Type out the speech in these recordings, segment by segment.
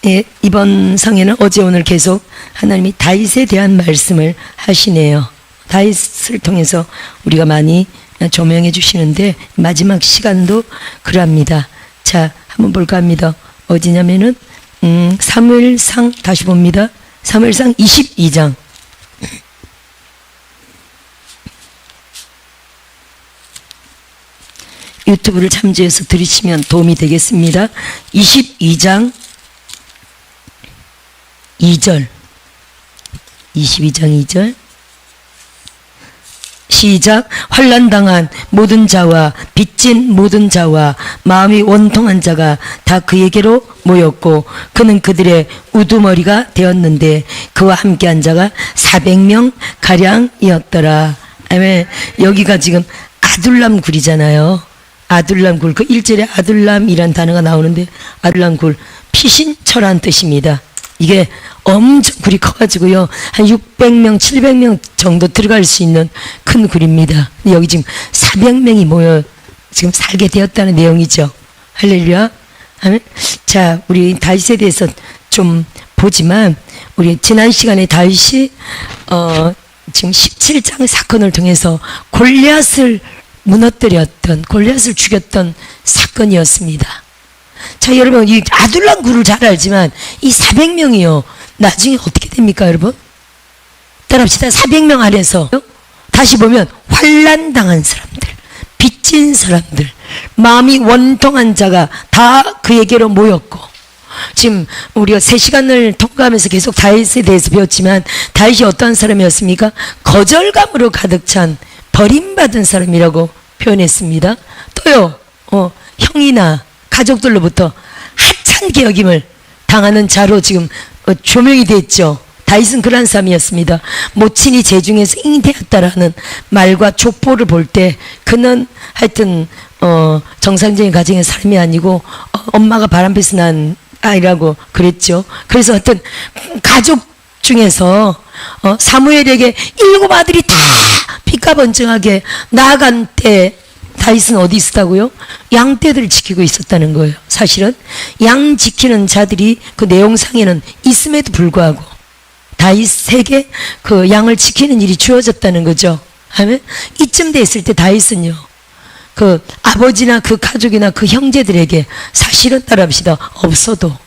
예, 이번 상에는 어제 오늘 계속 하나님이 다윗에 대한 말씀을 하시네요. 다윗을 통해서 우리가 많이 조명해 주시는데 마지막 시간도 그럽니다. 자, 한번 볼까 합니다. 어디냐면은 사무엘상 다시 봅니다. 사무엘상 22장. 유튜브를 참조해서 들으시면 도움이 되겠습니다. 22장 2절 22장 2절 시작. 환난당한 모든 자와 빚진 모든 자와 마음이 원통한 자가 다 그에게로 모였고 그는 그들의 우두머리가 되었는데 그와 함께한 자가 400명 가량이었더라. 아멘. 여기가 지금 아둘람 굴이잖아요. 아둘람 굴. 그 1절에 아둘람이란 단어가 나오는데 아둘람 굴 피신처란 뜻입니다. 이게 엄청 굴이 커가지고요. 한 600명, 700명 정도 들어갈 수 있는 큰 굴입니다. 여기 지금 400명이 모여 지금 살게 되었다는 내용이죠. 할렐루야. 자, 우리 다윗에 대해서 좀 보지만, 우리 지난 시간에 다윗이, 지금 17장 사건을 통해서 골리앗을 무너뜨렸던, 골리앗을 죽였던 사건이었습니다. 자, 여러분, 이 아둘람 굴을 잘 알지만 이 400명이요. 나중에 어떻게 됩니까, 여러분? 따라합시다. 400명 안에서 다시 보면 환난당한 사람들, 빚진 사람들, 마음이 원통한 자가 다 그에게로 모였고, 지금 우리가 3시간을 통과하면서 계속 다윗에 대해서 배웠지만 다윗이 어떤 사람이었습니까? 거절감으로 가득 찬 버림받은 사람이라고 표현했습니다. 또요, 형이나 가족들로부터 하찮게 여김을 당하는 자로 지금 조명이 됐죠. 다윗은 그런 사람이었습니다. 모친이 제중에서 잉태했다라는 말과 족보를 볼 때 그는 하여튼 정상적인 가정의 사람이 아니고 엄마가 바람펴서 난 아이라고 그랬죠. 그래서 하여튼 가족 중에서 사무엘에게 7 아들이 다 삐까번쩍하게 나아간 때 다윗은 어디 있었다고요? 양떼들을 지키고 있었다는 거예요. 사실은 양 지키는 자들이 그 내용상에는 있음에도 불구하고 다윗에게 그 양을 지키는 일이 주어졌다는 거죠. 하면 이쯤 됐을 때 다윗은요, 그 아버지나 그 가족이나 그 형제들에게 사실은 따라합시다. 없어도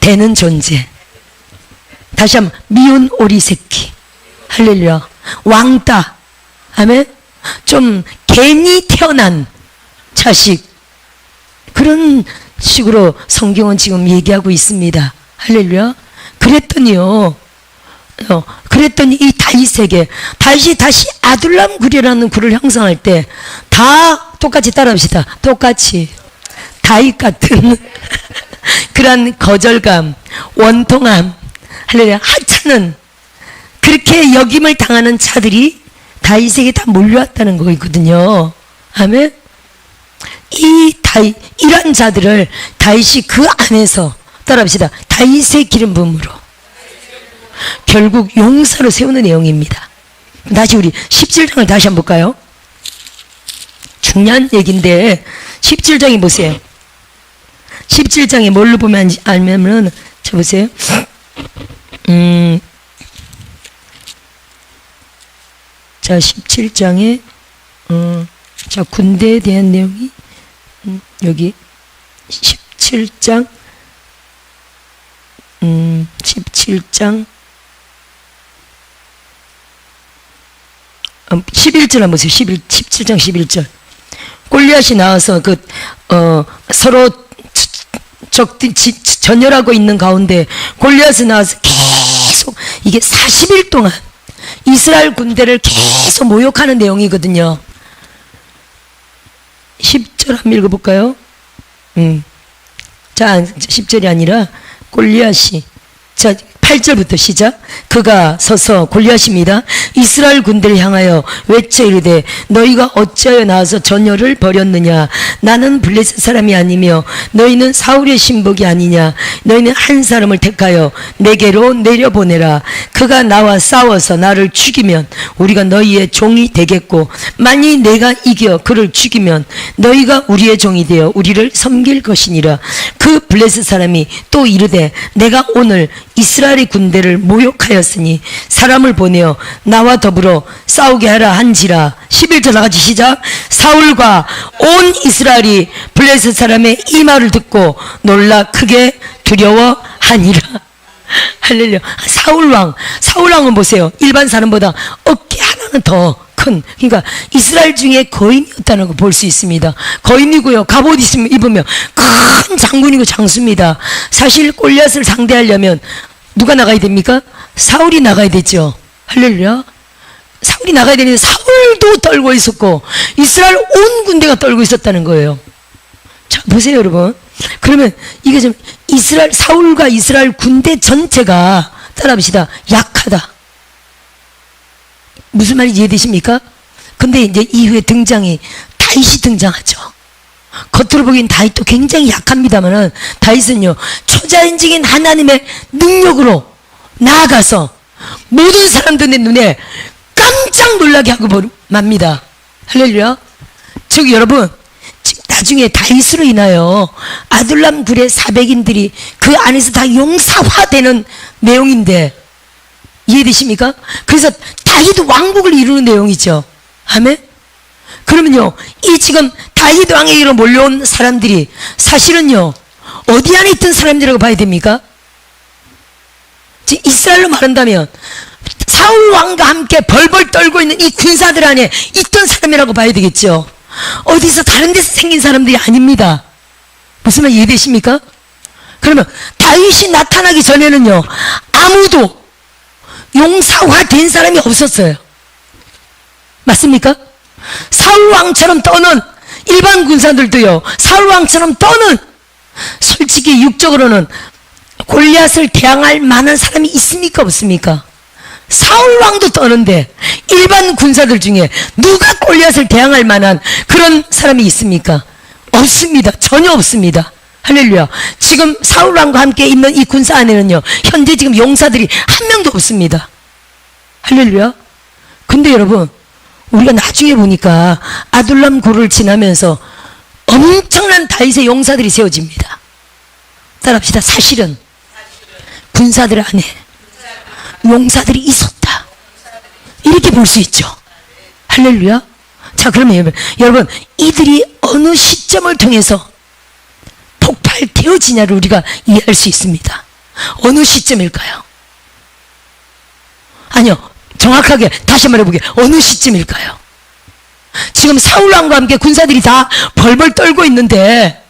되는 존재. 다시 한번 미운 오리 새끼. 할렐루야. 왕따. 아멘. 좀 괜히 태어난 자식, 그런 식으로 성경은 지금 얘기하고 있습니다. 할렐루야. 그랬더니요, 그랬더니 이 다윗에게, 다윗이 다시 아둘람 굴이라는 굴을 형성할 때 다 똑같이 따라합시다. 똑같이 다윗 같은 그런 거절감, 원통함, 할렐루야, 하찮은 그렇게 여김을 당하는 자들이 다윗에게 다 몰려왔다는 거거든요. 아멘. 이런 자들을 다윗이 그 안에서 따라합시다. 다윗의 기름 부음으로 결국 용사로 세우는 내용입니다. 다시 우리 17장을 다시 한번 볼까요? 중요한 얘기인데 17장이 보세요. 17장에 뭘로 보면 알면은 자 보세요. 자, 17장에 자, 군대에 대한 내용이 여기 17장 11장 11절 한번 보세요. 17장 11절. 골리앗이 나와서 서로 전열하고 있는 가운데 골리앗이 나와서 계속 이게 40일 동안 이스라엘 군대를 계속 모욕하는 내용이거든요. 10절 한번 읽어볼까요? 자, 10절이 아니라 골리앗이, 자, 8절부터 시작. 그가 서서 골리앗입니다. 이스라엘 군대를 향하여 외쳐 이르되 너희가 어찌하여 나와서 전열을 벌였느냐. 나는 블레셋 사람이 아니며 너희는 사울의 신복이 아니냐. 너희는 한 사람을 택하여 내게로 내려보내라. 그가 나와 싸워서 나를 죽이면 우리가 너희의 종이 되겠고 만일 내가 이겨 그를 죽이면 너희가 우리의 종이 되어 우리를 섬길 것이니라. 그 블레셋 사람이 또 이르되 내가 오늘 이스라엘의 군대를 모욕하였으니 사람을 보내어 나와 더불어 싸우게 하라 한지라. 11절 나같이 시작. 사울과 온 이스라엘이 블레셋 사람의 이 말을 듣고 놀라 크게 두려워하니라. 할렐루야. 사울왕은 보세요. 일반 사람보다 어깨 하나는 더 큰, 그러니까 이스라엘 중에 거인이었다는 거 볼 수 있습니다. 거인이고요. 갑옷 입으면 큰 장군이고 장수입니다. 사실 골리앗을 상대하려면 누가 나가야 됩니까? 사울이 나가야 되죠. 할렐루야. 사울이 나가야 되는데 사울도 떨고 있었고 이스라엘 온 군대가 떨고 있었다는 거예요. 자, 보세요, 여러분. 그러면 이게 좀 사울과 이스라엘 군대 전체가 따라합시다. 약하다. 무슨 말인지 이해되십니까? 근데 이제 이후에 등장이 다윗이 등장하죠. 겉으로 보기엔 다윗도 굉장히 약합니다만은 다윗은요 초자연적인 하나님의 능력으로 나아가서 모든 사람들의 눈에 깜짝 놀라게 하고 맙니다. 할렐루야. 즉 여러분 나중에 다윗으로 인하여 아둘람 굴의 400인들이 그 안에서 다 용사화되는 내용인데 이해되십니까? 그래서 다윗 왕국을 이루는 내용이죠. 아멘? 그러면요, 이 지금 다윗 왕에게로 몰려온 사람들이 사실은요, 어디 안에 있던 사람들이라고 봐야 됩니까? 이스라엘로 말한다면 사울 왕과 함께 벌벌 떨고 있는 이 군사들 안에 있던 사람이라고 봐야 되겠죠. 어디서 다른 데서 생긴 사람들이 아닙니다. 무슨 말 이해되십니까? 그러면 다윗이 나타나기 전에는요, 아무도 용사화된 사람이 없었어요. 맞습니까? 사울왕처럼 떠는 일반 군사들도요, 사울왕처럼 떠는, 솔직히 육적으로는 골리앗을 대항할 만한 사람이 있습니까 없습니까? 사울왕도 떠는데 일반 군사들 중에 누가 골리앗을 대항할 만한 그런 사람이 있습니까? 없습니다. 전혀 없습니다. 할렐루야. 지금 사울왕과 함께 있는 이 군사 안에는요, 현재 지금 용사들이 한 명도 없습니다. 할렐루야. 근데 여러분, 우리가 나중에 보니까 아둘람 굴을 지나면서 엄청난 다윗의 용사들이 세워집니다. 따라합시다. 사실은 군사들 안에 용사들이 있었다. 이렇게 볼 수 있죠. 할렐루야. 자, 그러면 여러분, 이들이 어느 시점을 통해서 폭발되어지냐를 우리가 이해할 수 있습니다. 어느 시점일까요? 아니요, 정확하게 다시 말해보게. 어느 시점일까요? 지금 사울왕과 함께 군사들이 다 벌벌 떨고 있는데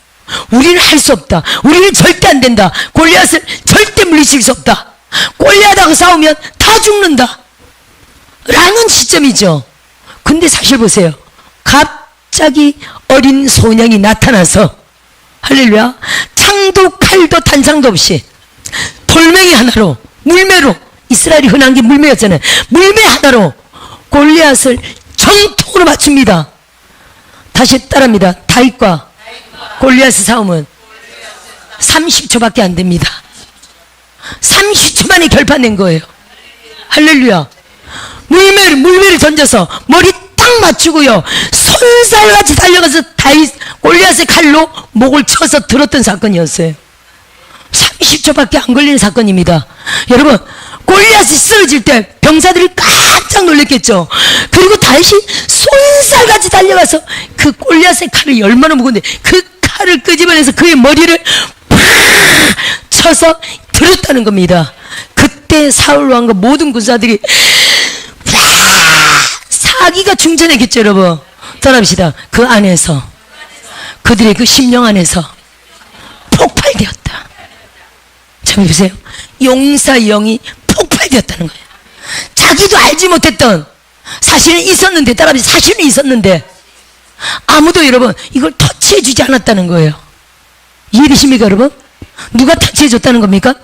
우리는 할 수 없다, 우리는 절대 안 된다, 골리앗을 절대 물리칠 수 없다, 골리앗하고 싸우면 다 죽는다 라는 시점이죠. 근데 사실 보세요. 갑자기 어린 소년이 나타나서, 할렐루야, 창도 칼도 단창도 없이 돌멩이 하나로, 물매로, 이스라엘이 흔한 게 물매였잖아요. 물매 하나로 골리앗을 정통으로 맞춥니다. 다시 따라합니다. 다윗과 골리앗의 싸움은 30초밖에 안 됩니다. 30초 만에 결판낸 거예요. 할렐루야. 물매를 던져서 머리 딱 맞추고요, 손살같이 달려가서 다윗 골리앗의 칼로 목을 쳐서 들었던 사건이었어요. 30초밖에 안 걸리는 사건입니다. 여러분, 골리앗이 쓰러질 때 병사들이 깜짝 놀랐겠죠. 그리고 다윗이 손살같이 달려가서 그 골리앗의 칼을 얼마나 무거운데 그 칼을 끄집어내서 그의 머리를 팍 쳐서 들었다는 겁니다. 그때 사울왕과 모든 군사들이 사기가 충전했겠죠. 여러분, 따라합시다. 그 안에서, 그들의 그 심령 안에서 폭발되었다. 참 보세요. 용사의 영이 폭발되었다는 거예요. 자기도 알지 못했던 사실은 있었는데, 따라합시다. 사실은 있었는데 아무도 여러분 이걸 터치해 주지 않았다는 거예요. 이해되십니까 여러분? 누가 터치해 줬다는 겁니까?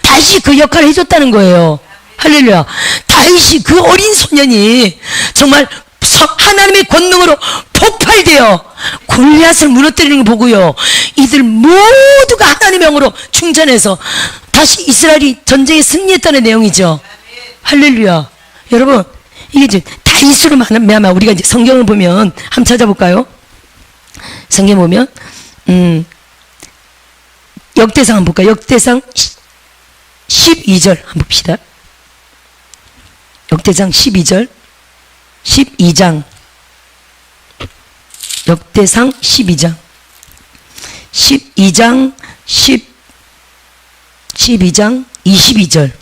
다윗이 그 역할을 해줬다는 거예요. 할렐루야. 다윗이 그 어린 소년이 정말 하나님의 권능으로 폭발되어 골리앗을 무너뜨리는 거 보고요, 이들 모두가 하나님의 영으로 충전해서 다시 이스라엘이 전쟁에 승리했다는 내용이죠. 할렐루야. 여러분, 이게 이제 다윗으로 말하면, 우리가 이제 성경을 보면 한번 찾아볼까요? 성경 보면 역대상 한번 볼까요? 역대상 12절 한번 봅시다. 역대상 12절 12장 역대상 12장 22절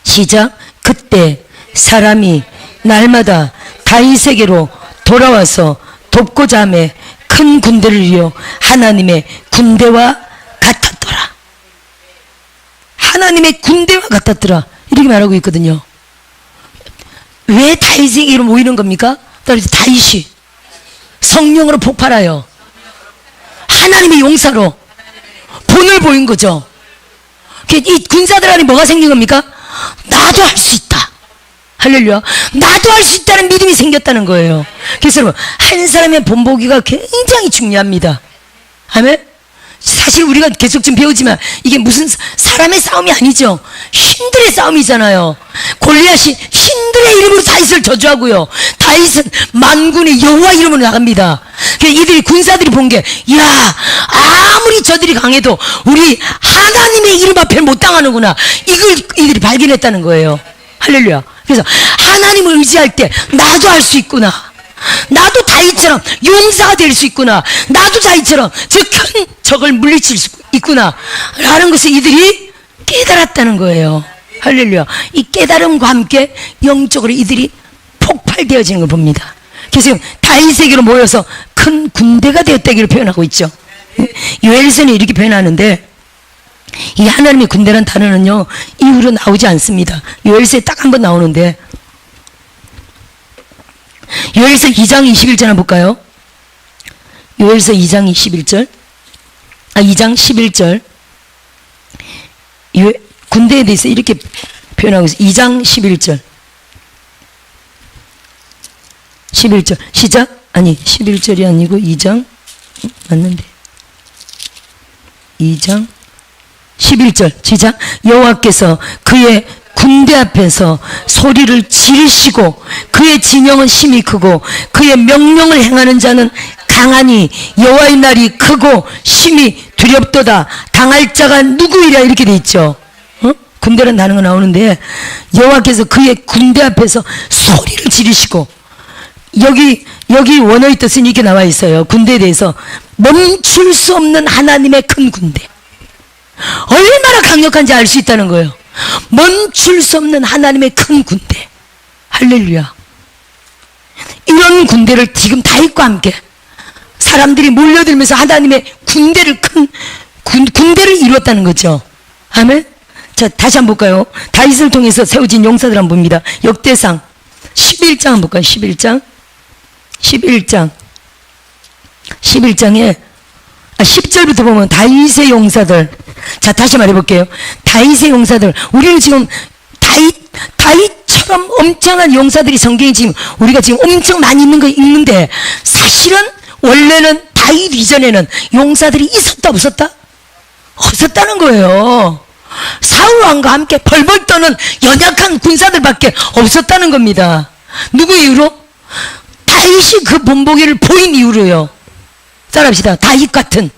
시작. 그때 사람이 날마다 다윗에게로 돌아와서 돕고자 하며 큰 군대를 이루어 하나님의 군대와 같았더라. 하나님의 군대와 같았더라, 이렇게 말하고 있거든요. 왜 다윗에게로 모이는 겁니까? 다윗이 성령으로 폭발하여 하나님의 용사로 본을 보인 거죠. 이 군사들 안에 뭐가 생긴 겁니까? 나도 할 수 있다. 할렐루야. 나도 할 수 있다는 믿음이 생겼다는 거예요. 그래서 여러분, 한 사람의 본보기가 굉장히 중요합니다. 아멘. 사실 우리가 계속 좀 배우지만 이게 무슨 사람의 싸움이 아니죠. 신들의 싸움이잖아요. 골리앗이 신들의 이름으로 다윗을 저주하고요, 다윗은 만군의 여호와 이름으로 나갑니다. 이들이 군사들이 본 게, 야, 아무리 저들이 강해도 우리 하나님의 이름 앞에 못 당하는구나, 이걸 이들이 발견했다는 거예요. 할렐루야. 그래서 하나님을 의지할 때 나도 할 수 있구나, 나도 다윗처럼 용사가 될 수 있구나, 나도 다윗처럼 저 큰 적을 물리칠 수 있구나 라는 것을 이들이 깨달았다는 거예요. 할렐루야. 이 깨달음과 함께 영적으로 이들이 폭발되어지는 걸 봅니다. 그래서 다윗에게로 모여서 큰 군대가 되었다기를 표현하고 있죠. 요엘서는 이렇게 표현하는데, 이 하나님의 군대란 단어는요 이후로 나오지 않습니다. 요엘서에 딱 한 번 나오는데, 요엘서 2장 21절 한번 볼까요? 요엘서 2장 11절 11절 군대에 대해서 이렇게 표현하고 있어요. 2장 11절 시작. 아니 11절이 아니고 2장 맞는데 2장 11절 시작. 여호와께서 그의 군대 앞에서 소리를 지르시고 그의 진영은 심히 크고 그의 명령을 행하는 자는 강하니 여호와의 날이 크고 심히 두렵도다. 당할 자가 누구이랴, 이렇게 돼 있죠. 군대란 단어가 나오는데, 여호와께서 그의 군대 앞에서 소리를 지르시고, 여기 원어의 뜻은 이렇게 나와 있어요. 군대에 대해서 멈출 수 없는 하나님의 큰 군대, 얼마나 강력한지 알 수 있다는 거예요. 멈출 수 없는 하나님의 큰 군대. 할렐루야. 이런 군대를 지금 다윗과 함께 사람들이 몰려들면서 하나님의 군대를 군대를 이루었다는 거죠. 아멘. 자, 다시 한번 볼까요? 다윗을 통해서 세워진 용사들 한번 봅니다. 역대상 11장 한번 볼까요? 11장에 10절부터 보면 다윗의 용사들. 자, 다시 말해볼게요. 다윗의 용사들. 우리는 지금 다윗처럼 엄청난 용사들이 성경에 지금 우리가 지금 엄청 많이 있는 거 있는데, 사실은 원래는 다윗 이전에는 용사들이 있었다 없었다? 없었다는 거예요. 사울 왕과 함께 벌벌 떠는 연약한 군사들밖에 없었다는 겁니다. 누구 이유로? 다윗이 그 본보기를 보인 이유로요. 따라합시다. 다윗 같은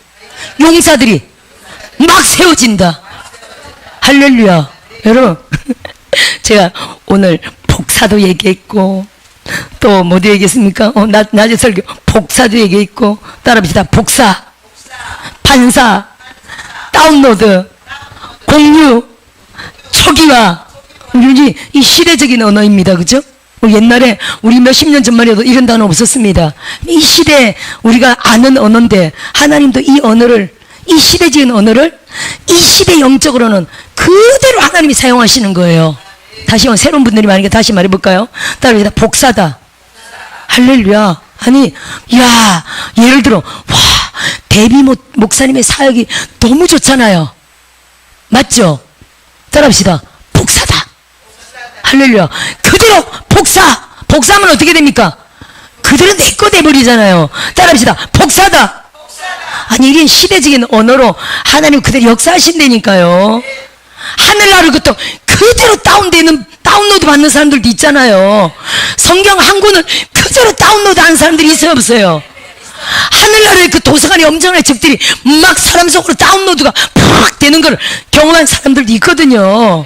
용사들이 막 세워진다. 할렐루야. 여러분, 제가 오늘 복사도 얘기했고, 또 뭐도 얘기했습니까? 낮에 설교 복사도 얘기했고, 따라합시다. 복사, 판사, 다운로드, 공유, 초기화. 이 시대적인 언어입니다. 그죠? 옛날에 우리 몇십 년 전만 해도 이런 단어 없었습니다. 이 시대에 우리가 아는 언어인데, 하나님도 이 언어를, 이 시대적인 언어를 이 시대 영적으로는 그대로 하나님이 사용하시는 거예요. 다시 새로운 분들이 많으니까 다시 말해볼까요? 따라합시다. 복사다. 할렐루야. 아니, 야, 예를 들어, 와, 데비 목사님의 사역이 너무 좋잖아요. 맞죠? 따라합시다. 복사다. 할렐루야. 그대로 복사하면 어떻게 됩니까? 그대로 내 거 돼버리잖아요. 따라합시다. 복사다. 아니, 이런 시대적인 언어로 하나님 그대로 역사하신다니까요. 하늘나라를 그대로 다운로드 받는 사람들도 있잖아요. 성경 한 권을 그대로 다운로드 하는 사람들이 있어요, 없어요? 하늘나라의 그 도서관에 엄청난 책들이 막 사람 속으로 다운로드가 팍 되는 걸 경험한 사람들도 있거든요.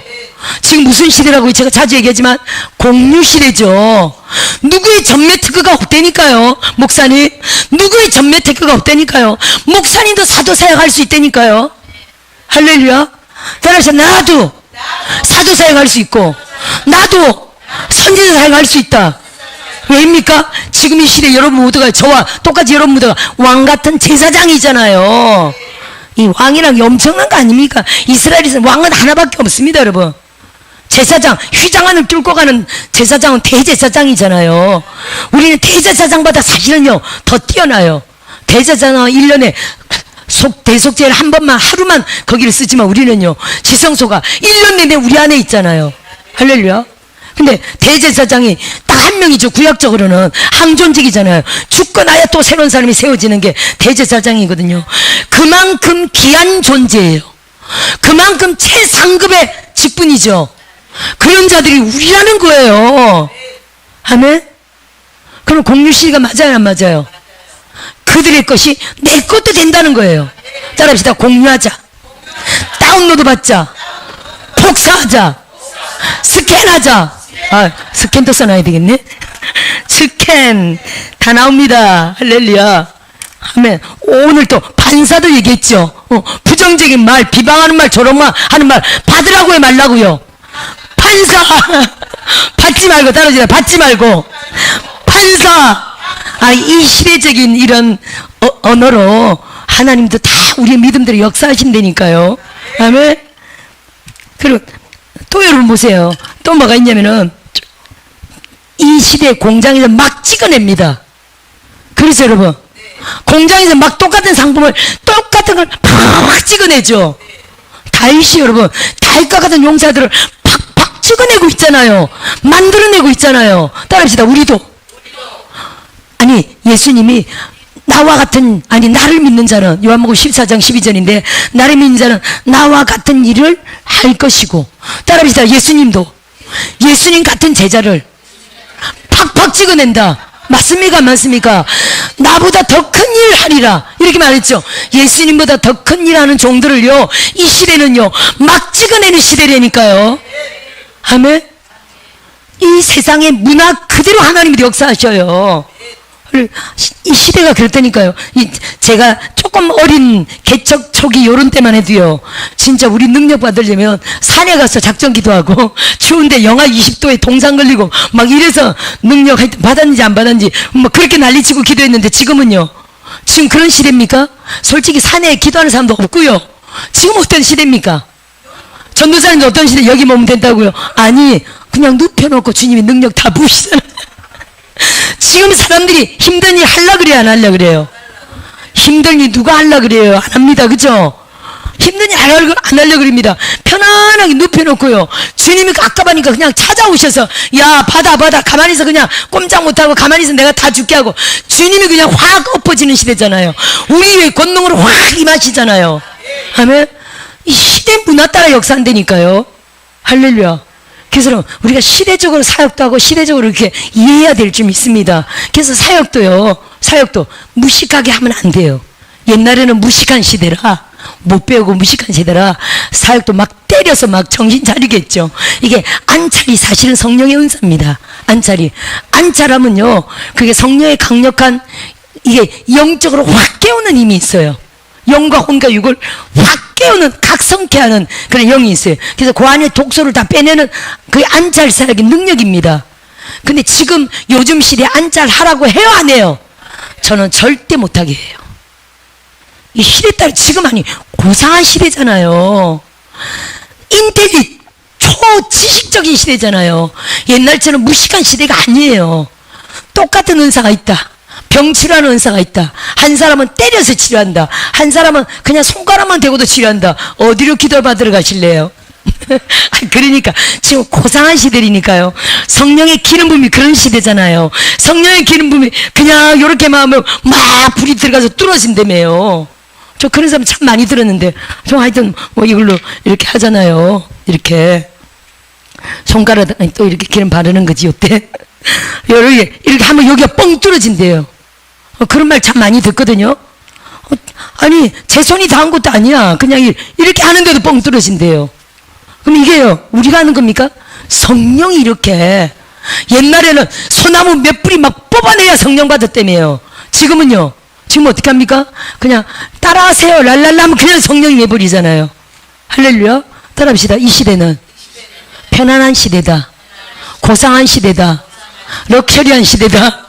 지금 무슨 시대라고 제가 자주 얘기하지만 공유 시대죠. 누구의 전매 특허가 없다니까요. 목사님, 누구의 전매 특허가 없다니까요. 목사님도 사도 사역할 수 있다니까요. 할렐루야. 따라서 나도 사도 사역할 수 있고, 나도 선지자 사역할 수 있다. 왜입니까? 지금 이 시대 여러분 모두가, 저와 똑같이 여러분 모두가 왕 같은 제사장이잖아요. 이 왕이란 게 엄청난 거 아닙니까? 이스라엘에서는 왕은 하나밖에 없습니다, 여러분. 제사장, 휘장안을 뚫고 가는 제사장은 대제사장이잖아요. 우리는 대제사장보다 사실은요 더 뛰어나요. 대제사장은 1년에 대속제를 한 번만, 하루만 거기를 쓰지만 우리는요 지성소가 1년 내내 우리 안에 있잖아요. 할렐루야. 근데 대제사장이 딱 한 명이죠. 구약적으로는 항존직이잖아요. 죽고 나야 또 새로운 사람이 세워지는 게 대제사장이거든요. 그만큼 귀한 존재예요. 그만큼 최상급의 직분이죠. 그런 자들이 우리라는 거예요. 아멘? 그럼 공유시가 맞아요, 안 맞아요? 그들의 것이 내 것도 된다는 거예요. 따라합시다. 공유하자, 다운로드 받자, 복사하자, 스캔하자. 스캔도 써놔야 되겠네. 스캔 다 나옵니다. 할렐루야. 아멘. 오늘 또 판사도 얘기했죠. 부정적인 말, 비방하는 말, 저런 말 하는 말 받으라고 해, 말라고요. 판사 받지 말고, 따라오지라. 받지 말고 판사. 이 시대적인 이런 언어로 하나님도 다 우리의 믿음대로 역사하신다니까요. 아멘. 그리고 또 여러분 보세요. 또 뭐가 있냐면은 이 시대 공장에서 막 찍어냅니다. 그래서 여러분 공장에서 막 똑같은 상품을 똑같은 걸 팍팍 찍어내죠. 다윗이 여러분 다윗과 같은 용사들을 팍팍 찍어내고 있잖아요. 만들어내고 있잖아요. 따라합시다. 우리도. 아니, 예수님이 나와 같은, 나를 믿는 자는, 요한복음 14장 12절인데 나를 믿는 자는 나와 같은 일을 할 것이고, 따라합시다. 예수님도 예수님 같은 제자를 팍팍 찍어낸다. 맞습니까? 안 맞습니까? 나보다 더 큰 일 하리라 이렇게 말했죠. 예수님보다 더 큰 일 하는 종들을요 이 시대는요 막 찍어내는 시대라니까요. 아멘. 이 세상의 문화 그대로 하나님이 역사하셔요. 이 시대가 그렇다니까요. 제가 조금 어린 개척 초기 요런 때만 해도요 진짜 우리 능력 받으려면 산에 가서 작전 기도하고 추운데 영하 20도에 동상 걸리고 막 이래서 능력 받았는지 안 받았는지 막 그렇게 난리치고 기도했는데 지금은요, 지금 그런 시대입니까? 솔직히 산에 기도하는 사람도 없고요. 지금 어떤 시대입니까? 전도사님도 어떤 시대? 여기 모으면 된다고요? 아니, 그냥 눕혀놓고 주님이 능력 다 부으시잖아요. 지금 사람들이 힘든 일 하려 그래요, 안 하려 그래요? 힘든 일 누가 하려 그래요? 안 합니다. 그죠? 힘든 일 안 하려 그럽니다. 편안하게 눕혀놓고요 주님이 깝깝하니까 그냥 찾아오셔서 야 받아 가만히 있어. 그냥 꼼짝 못하고 가만히 있어. 내가 다 죽게 하고 주님이 그냥 확 엎어지는 시대잖아요. 우리의 권능으로 확 임하시잖아요. 아멘. 이 시대 문화 따라 역사한다니까요. 할렐루야. 그래서 우리가 시대적으로 사역도 하고 시대적으로 이렇게 이해해야 될 점 있습니다. 그래서 사역도 무식하게 하면 안 돼요. 옛날에는 무식한 시대라, 못 배우고 무식한 시대라 사역도 막 때려서 막 정신 차리겠죠. 이게 안찰이 사실은 성령의 은사입니다. 안찰하면요 그게 성령의 강력한, 이게 영적으로 확 깨우는 힘이 있어요. 영과 혼과 육을 확 깨우는, 각성케 하는 그런 영이 있어요. 그래서 그 안에 독소를 다 빼내는 그게 안찰 사역의 능력입니다. 근데 지금 요즘 시대에 안찰 하라고 해요, 안 해요? 저는 절대 못하게 해요. 이 시대 따라 지금 고상한 시대잖아요. 초지식적인 시대잖아요. 옛날처럼 무식한 시대가 아니에요. 똑같은 은사가 있다. 병치료하는 은사가 있다. 한 사람은 때려서 치료한다. 한 사람은 그냥 손가락만 대고도 치료한다. 어디로 기도를 받으러 가실래요? 그러니까 지금 고상한 시대니까요. 성령의 기름 부음이 그런 시대잖아요. 성령의 기름 부음이 그냥 이렇게만 하면 막 불이 들어가서 뚫어진다며요. 저 그런 사람 참 많이 들었는데, 저 하여튼 뭐 이걸로 이렇게 하잖아요. 이렇게 손가락 또 이렇게 기름 바르는 거지 요때. 이렇게 하면 여기가 뻥 뚫어진대요. 그런 말 참 많이 듣거든요. 아니 제 손이 닿은 것도 아니야. 그냥 이렇게 하는데도 뻥 뚫어진대요. 그럼 이게요, 우리가 하는 겁니까? 성령이 이렇게, 옛날에는 소나무 몇 뿌리 막 뽑아내야 성령 받았다며요. 지금은요, 지금 어떻게 합니까? 그냥 따라하세요 랄랄라 하면 그냥 성령이 내버리잖아요. 할렐루야. 따라합시다. 이 시대는 편안한 시대다. 고상한 시대다. 럭셔리한 시대다.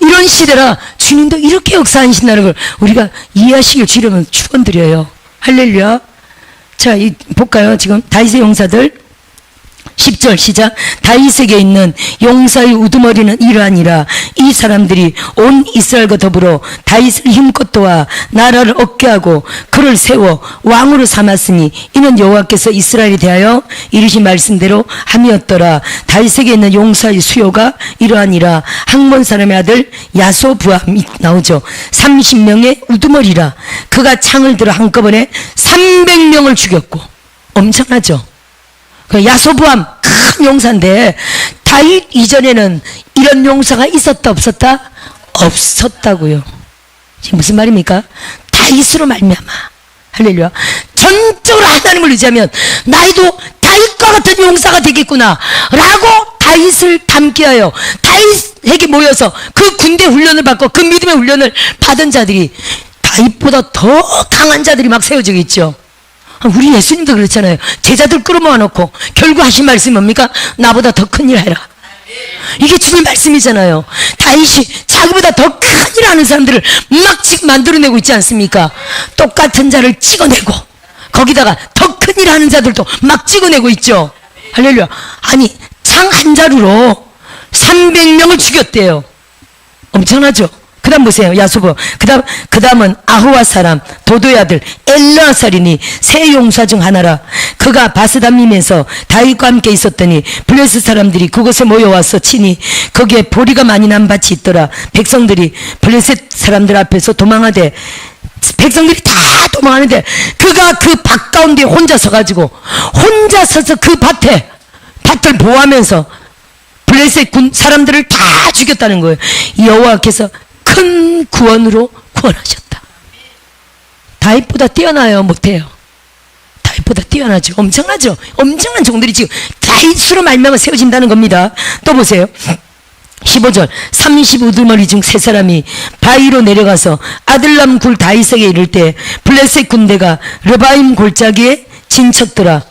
이런 시대라 주님도 이렇게 역사하신다는 걸 우리가 이해하시길 주려면 축원드려요. 할렐루야. 자, 볼까요? 지금 다윗의 용사들 10절 시작. 다윗에게 있는 용사의 우두머리는 이러하니라. 이 사람들이 온 이스라엘과 더불어 다윗을 힘껏 도와 나라를 얻게 하고 그를 세워 왕으로 삼았으니 이는 여호와께서 이스라엘에 대하여 이르신 말씀대로 함이었더라. 다윗에게 있는 용사의 수요가 이러하니라. 학몬 사람의 아들 야소부암이 나오죠. 30명의 우두머리라. 그가 창을 들어 한꺼번에 300명을 죽였고. 엄청나죠. 야소부암 큰 용사인데 다윗 이전에는 이런 용사가 있었다 없었다? 없었다고요. 지금 무슨 말입니까? 다윗으로 말미암아. 할렐루야. 전적으로 하나님을 의지하면 나이도 다윗과 같은 용사가 되겠구나 라고 다윗을 닮게 하여 다윗에게 모여서 그 군대 훈련을 받고 그 믿음의 훈련을 받은 자들이 다윗보다 더 강한 자들이 막 세워지고 있죠. 우리 예수님도 그렇잖아요. 제자들 끌어모아 놓고 결국 하신 말씀이 뭡니까? 나보다 더 큰 일 해라. 이게 주님 말씀이잖아요. 다윗이 자기보다 더 큰 일 하는 사람들을 막 지금 만들어내고 있지 않습니까? 똑같은 자를 찍어내고 거기다가 더 큰 일 하는 자들도 막 찍어내고 있죠. 할렐루야. 아니 창 한 자루로 300명을 죽였대요. 엄청나죠? 그 다음 보세요. 야소부. 그 다음은 아후와 사람 도도의 아들 엘르아살이니 세 용사 중 하나라. 그가 바스담림에서 다윗과 함께 있었더니 블레셋 사람들이 그곳에 모여와서 치니 거기에 보리가 많이 난 밭이 있더라. 백성들이 블레셋 사람들 앞에서 도망하되 백성들이 다 도망하는데 그가 그 밭 가운데 혼자 서가지고 혼자 서서 그 밭을 보호하면서 블레셋 사람들을 다 죽였다는 거예요. 여호와께서 큰 구원으로 구원하셨다. 다윗보다 뛰어나요? 못해요? 다윗보다 뛰어나죠. 엄청나죠? 엄청난 종들이 지금 다윗으로 말미암아 세워진다는 겁니다. 또 보세요. 15절 30우두머리 중 세 사람이 바위로 내려가서 아들람 굴 다윗에게 이를 때 블레셋 군대가 르바임 골짜기에 진쳤더라.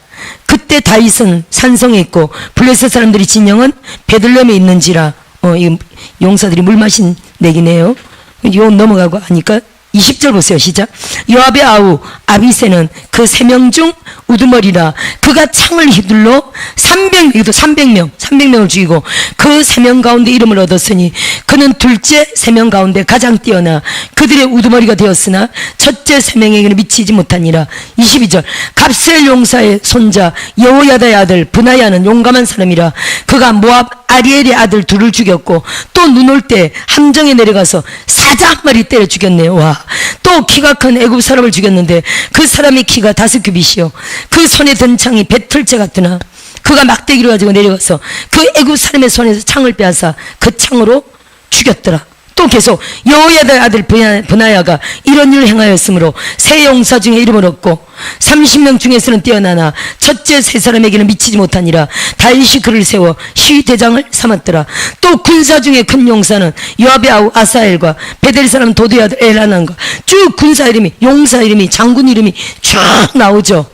그때 다윗은 산성에 있고 블레셋 사람들이 진영은 베들레헴에 있는지라. 이 용사들이 물 마신 내기네요. 이거 넘어가고 하니까 20절 보세요. 시작. 요압의 아우 아비새는 그 3명 중 우두머리라. 그가 창을 휘둘러 300명을 죽이고 그 3명 가운데 이름을 얻었으니 그는 둘째 3명 가운데 가장 뛰어나 그들의 우두머리가 되었으나 첫째 3명에게는 미치지 못하니라. 22절 갑셀 용사의 손자 여호야다의 아들 브나야는 용감한 사람이라. 그가 모압 아리엘의 아들 둘을 죽였고 또 눈 올 때 함정에 내려가서 사자 한 마리 때려 죽였네요. 와. 또 키가 큰 애굽 사람을 죽였는데 그 사람의 키가 5규빗이요 그 손에 든 창이 배틀채 같으나 그가 막대기로 가지고 내려가서 그 애굽 사람의 손에서 창을 빼앗아 그 창으로 죽였더라. 또 계속 여호야다의 아들 브나야가 이런 일을 행하였으므로 세 용사 중에 이름을 얻고 30명 중에서는 뛰어나나 첫째 세 사람에게는 미치지 못하니라. 다윗이 그를 세워 시대장을 삼았더라. 또 군사 중에 큰 용사는 요압의 아우 아사엘과 베델 사람 도도의 아들 엘하난과 쭉 군사 이름이 용사 이름이 장군 이름이 쭉 나오죠.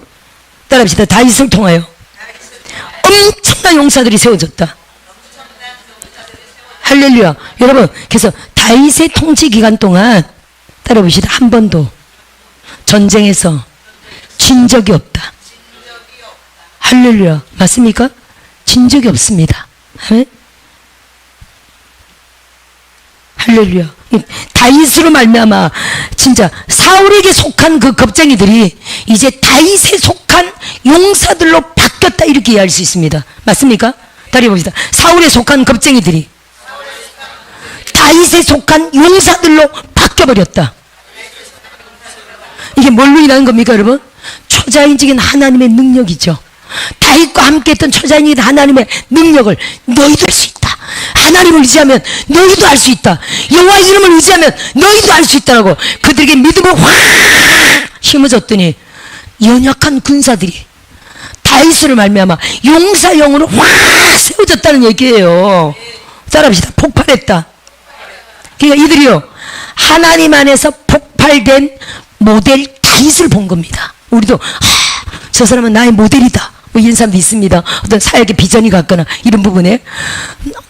따라합시다. 다윗을 통하여 엄청난 용사들이 세워졌다. 할렐루야. 여러분, 그래서 다윗의 통치 기간 동안 따라봅시다. 한 번도 전쟁에서 진 적이 없다. 할렐루야. 맞습니까? 진 적이 없습니다. 할렐루야. 다윗으로 말미암아 진짜 사울에게 속한 그 겁쟁이들이 이제 다윗에 속한 용사들로 바뀌었다, 이렇게 이해할 수 있습니다. 맞습니까? 다시 봅시다. 사울에 속한 겁쟁이들이 다윗에 속한 용사들로 바뀌어버렸다. 이게 뭘로 인한 겁니까, 여러분? 초자연적인 하나님의 능력이죠. 다윗과 함께했던 초자연적인 하나님의 능력을 너희도 할 수 있다, 하나님을 의지하면 너희도 할 수 있다, 여호와 이름을 의지하면 너희도 할 수 있다라고 그들에게 믿음을 확 심어줬더니 연약한 군사들이 다윗으로 말미암아 용사형으로 확 세워졌다는 얘기예요. 따라합시다. 폭발했다. 그러니까 이들이요, 하나님 안에서 폭발된 모델 다윗을 본 겁니다. 우리도 저 사람은 나의 모델이다, 뭐 이런 사람도 있습니다. 어떤 사역의 비전이 같거나 이런 부분에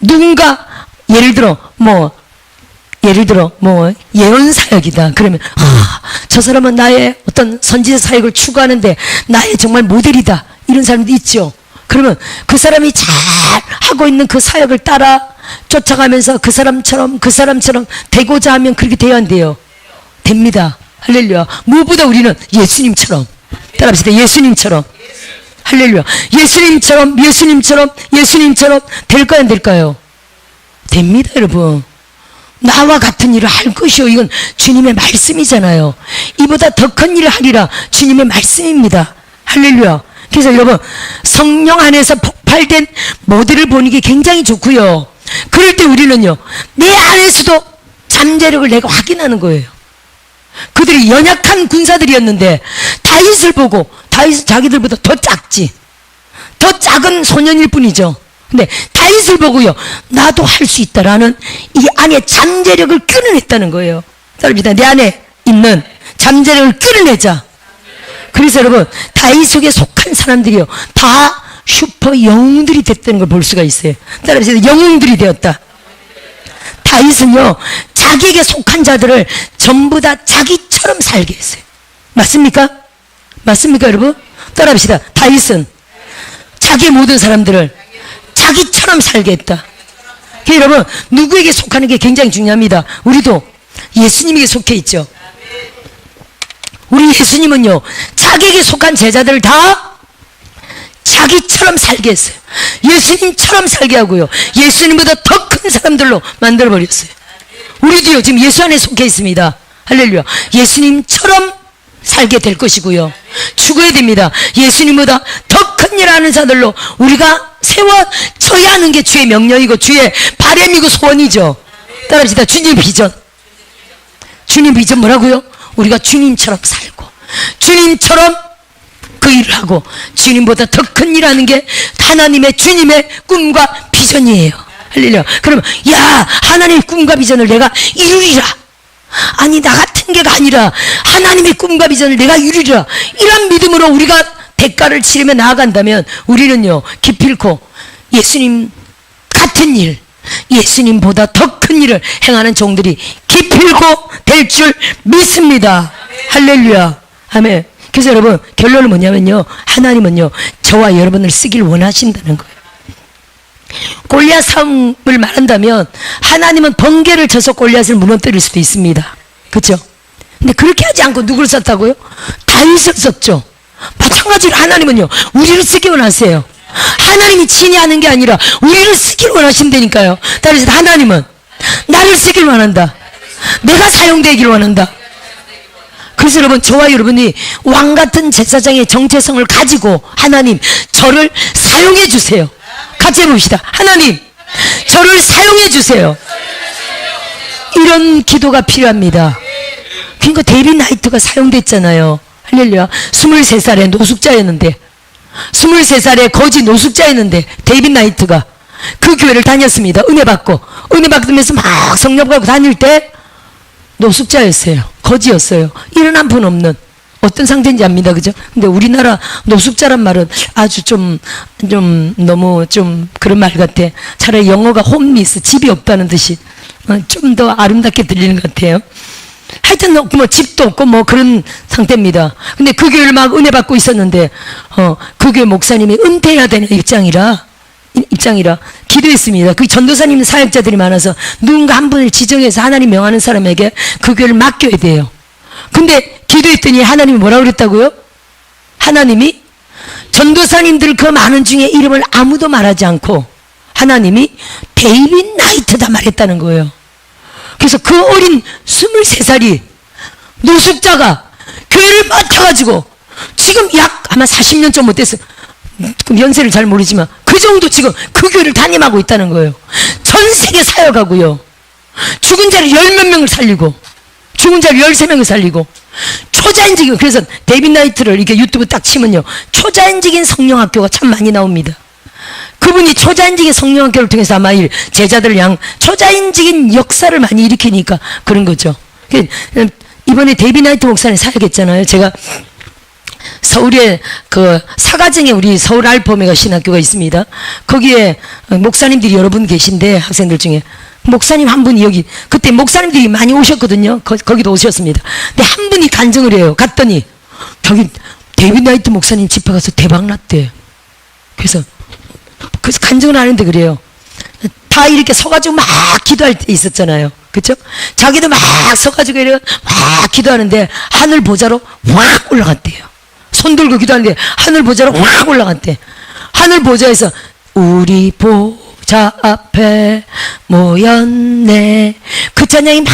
누군가 예를 들어 예언 사역이다 그러면 저 사람은 나의 어떤 선지자 사역을 추구하는데 나의 정말 모델이다, 이런 사람도 있죠. 그러면 그 사람이 잘 하고 있는 그 사역을 따라 쫓아가면서 그 사람처럼 되고자 하면 그렇게 돼야 안 돼요? 됩니다. 할렐루야. 무엇보다 우리는 예수님처럼, 따라합시다. 예수님처럼. 할렐루야. 예수님처럼 될까요, 안 될까요? 됩니다, 여러분. 나와 같은 일을 할 것이요, 이건 주님의 말씀이잖아요. 이보다 더 큰 일을 하리라, 주님의 말씀입니다. 할렐루야. 그래서 여러분, 성령 안에서 폭발된 모델을 보는 게 굉장히 좋고요. 그럴 때 우리는요, 내 안에서도 잠재력을 내가 확인하는 거예요. 그들이 연약한 군사들이었는데 다윗을 보고, 다윗은 자기들보다 더 작지, 더 작은 소년일 뿐이죠. 근데 다윗을 보고요, 나도 할 수 있다라는 이 안에 잠재력을 끌어냈다는 거예요. 따릅니다. 내 안에 있는 잠재력을 끌어내자. 그래서 여러분, 다윗 속에 속한 사람들이요, 다 슈퍼 영웅들이 됐다는 걸 볼 수가 있어요. 따라서 영웅들이 되었다. 다윗은요, 자기에게 속한 자들을 전부 다 자기처럼 살게 했어요. 맞습니까? 맞습니까, 여러분? 따라합시다. 다윗은 자기의 모든 사람들을 자기처럼 살게 했다. 여러분, 누구에게 속하는 게 굉장히 중요합니다. 우리도 예수님에게 속해 있죠. 우리 예수님은요, 자기에게 속한 제자들을 다 자기처럼 살게 했어요. 예수님처럼 살게 하고요, 예수님보다 더 큰 사람들로 만들어버렸어요. 우리도요, 지금 예수 안에 속해 있습니다. 할렐루야. 예수님처럼 살게 될 것이고요, 추구해야 됩니다. 예수님보다 더 큰 일 하는 자들로 우리가 세워져야 하는 게 주의 명령이고 주의 바람이고 소원이죠. 따라합시다. 주님 비전. 주님 비전 뭐라고요? 우리가 주님처럼 살고 주님처럼 그 일을 하고 주님보다 더 큰 일 하는 게 하나님의 주님의 꿈과 비전이에요. 할렐루야. 그러면 야, 하나님의 꿈과 비전을 내가 이루리라. 아니, 나 같은 게가 아니라 하나님의 꿈과 비전을 내가 이루리라. 이런 믿음으로 우리가 대가를 치르며 나아간다면 우리는요, 기필코 예수님 같은 일, 예수님보다 더 큰 일을 행하는 종들이 기필코 될 줄 믿습니다. 할렐루야. 아멘. 그래서 여러분, 결론은 뭐냐면요, 하나님은요, 저와 여러분을 쓰길 원하신다는 거예요. 골리앗 싸움을 말한다면 하나님은 번개를 쳐서 골리앗을 무너뜨릴 수도 있습니다. 그렇죠? 근데 그렇게 하지 않고 누구를 썼다고요? 다윗을 썼죠. 마찬가지로 하나님은요, 우리를 쓰기 원하세요. 하나님이 친히 하는 게 아니라 우리를 쓰길 원하신다니까요. 따라서 하나님은 나를 쓰길 원한다. 내가 사용되길 원한다. 그래서 여러분, 저와 여러분이 왕같은 제사장의 정체성을 가지고 하나님, 저를 사용해 주세요. 같이 해봅시다. 하나님, 저를 사용해 주세요. 이런 기도가 필요합니다. 그러니까 데이빗 나이트가 사용됐잖아요. 할렐루야. 23살에 노숙자였는데, 23살에 거지 노숙자였는데 데이빗 나이트가 그 교회를 다녔습니다. 은혜 받으면서 막 성령받고 다닐 때 노숙자였어요. 거지였어요. 일은 한 푼 없는 어떤 상태인지 압니다. 그죠? 근데 우리나라 노숙자란 말은 아주 너무 그런 말 같아. 차라리 영어가 홈리스, 집이 없다는 듯이 좀 더 아름답게 들리는 것 같아요. 하여튼 뭐 집도 없고 뭐 그런 상태입니다. 근데 그 교회를 막 은혜 받고 있었는데 그 교회 목사님이 은퇴해야 되는 입장이라 입장이라 기도했습니다. 그 전도사님 사역자들이 많아서 누군가 한 분을 지정해서 하나님 명하는 사람에게 그 교회를 맡겨야 돼요. 근데 기도했더니 하나님이 뭐라고 그랬다고요? 하나님이 전도사님들 그 많은 중에 이름을 아무도 말하지 않고 하나님이 데이빗 나이트다 말했다는 거예요. 그래서 그 어린 23살이 노숙자가 교회를 맡아가지고 지금 약 아마 40년 좀 못됐어요. 연세를 잘 모르지만 그 정도 지금 그 교회를 담임하고 있다는 거예요. 전 세계 사역하고요. 죽은 자를 10몇 명을 살리고 죽은 자를 13명을 살리고 초자연적인, 그래서 데이빗 나이트를 이렇게 유튜브 딱 치면요 초자연적인 성령학교가 참 많이 나옵니다. 그분이 초자연적인 성령학교를 통해서 아마 제자들을 초자연적인 역사를 많이 일으키니까 그런 거죠. 이번에 데이빗 나이트 목사님 사역했잖아요. 제가 서울에 그 사가정에 우리 서울 알포메가 신학교가 있습니다. 거기에 목사님들이 여러 분 계신데 학생들 중에 목사님 한 분이 여기 그때 목사님들이 많이 오셨거든요. 거기도 오셨습니다. 근데 한 분이 간증을 해요. 갔더니 저기 데이빗 나이트 목사님 집회 가서 대박 났대. 그래서 간증을 하는데 그래요. 다 이렇게 서가지고 막 기도할 때 있었잖아요. 그쵸? 자기도 막 서가지고 이렇게 막 기도하는데 하늘 보자로 확 올라갔대요. 손 들고 기도하는데 하늘 보자로 확 올라갔대. 하늘 보자에서 우리 보자 앞에 모였네. 그 찬양이 막